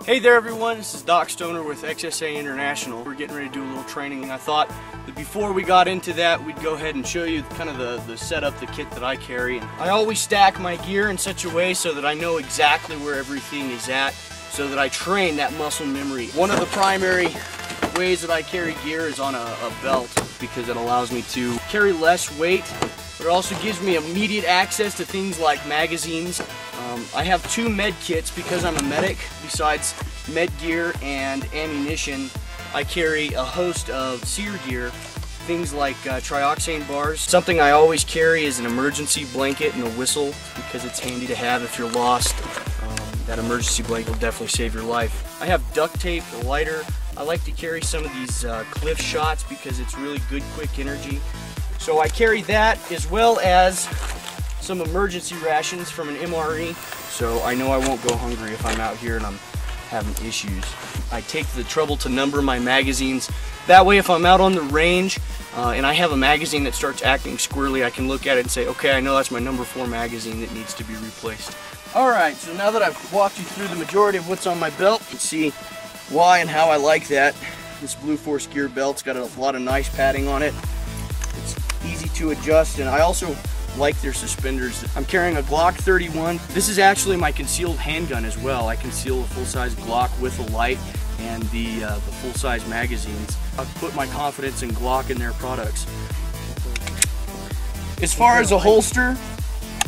Hey there everyone, this is Doc Stoehner with XSA International. We're getting ready to do a little training, and I thought that before we got into that, we'd go ahead and show you kind of the setup, the kit that I carry. And I always stack my gear in such a way so that I know exactly where everything is at, so that I train that muscle memory. One of the primary ways that I carry gear is on a belt, because it allows me to carry less weight, but it also gives me immediate access to things like magazines. I have two med kits because I'm a medic. Besides med gear and ammunition, I carry a host of SEER gear, things like trioxane bars. Something I always carry is an emergency blanket and a whistle, because it's handy to have if you're lost. That emergency blanket will definitely save your life. I have duct tape, a lighter. I like to carry some of these cliff shots because it's really good quick energy. So I carry that, as well as some emergency rations from an MRE, so I know I won't go hungry if I'm out here and I'm having issues. I take the trouble to number my magazines. That way, if I'm out on the range and I have a magazine that starts acting squirrely, I can look at it and say, okay, I know that's my number 4 magazine that needs to be replaced. Alright, so now that I've walked you through the majority of what's on my belt, you can see why and how I like that. This Blue Force gear belt's got a lot of nice padding on it. It's easy to adjust, and I also like their suspenders. I'm carrying a Glock 31. This is actually my concealed handgun as well. I conceal a full-size Glock with a light and the full-size magazines. I've put my confidence in Glock and their products. As far as a holster,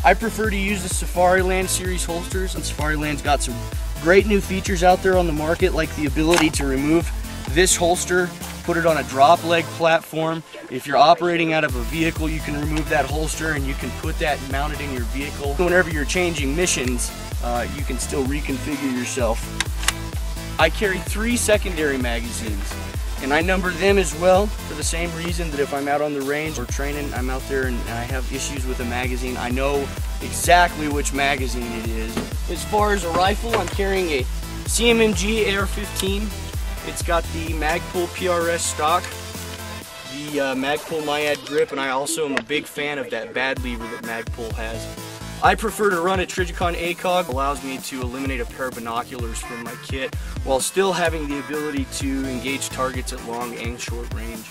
I prefer to use the Safariland series holsters. And Safariland's got some great new features out there on the market, like the ability to remove this holster, put it on a drop leg platform. If you're operating out of a vehicle, you can remove that holster and you can put that mounted in your vehicle. Whenever you're changing missions, you can still reconfigure yourself. I carry 3 secondary magazines, and I number them as well for the same reason that if I'm out on the range or training, I'm out there and I have issues with a magazine, I know exactly which magazine it is. As far as a rifle, I'm carrying a CMMG AR-15. It's got the Magpul PRS stock, the Magpul Myad grip, and I also am a big fan of that bad lever that Magpul has. I prefer to run a Trijicon ACOG. It allows me to eliminate a pair of binoculars from my kit while still having the ability to engage targets at long and short range.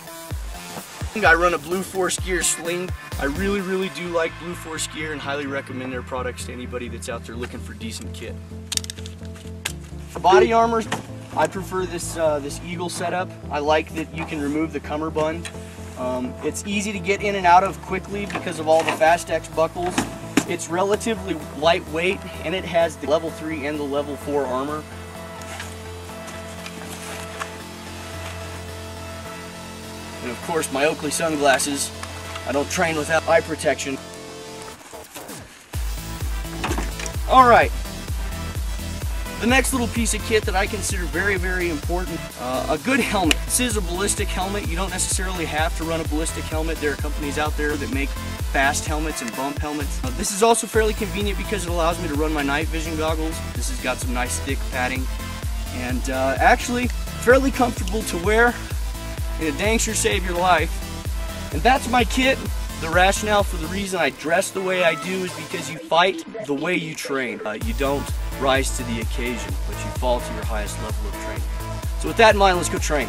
I run a Blue Force gear sling. I really do like Blue Force gear and highly recommend their products to anybody that's out there looking for decent kit. Body armor, I prefer this Eagle setup. I like that you can remove the cummerbund. It's easy to get in and out of quickly because of all the Fastex buckles. It's relatively lightweight, and it has the level 3 and the level 4 armor. And of course, my Oakley sunglasses. I don't train without eye protection. Alright. The next little piece of kit that I consider very important, a good helmet. This is a ballistic helmet. You don't necessarily have to run a ballistic helmet. There are companies out there that make fast helmets and bump helmets. This is also fairly convenient because it allows me to run my night vision goggles. This has got some nice thick padding, and actually fairly comfortable to wear, and it dang sure save your life. And that's my kit. The rationale for the reason I dress the way I do is because you fight the way you train. You don't rise to the occasion, but you fall to your highest level of training. So with that in mind, let's go train.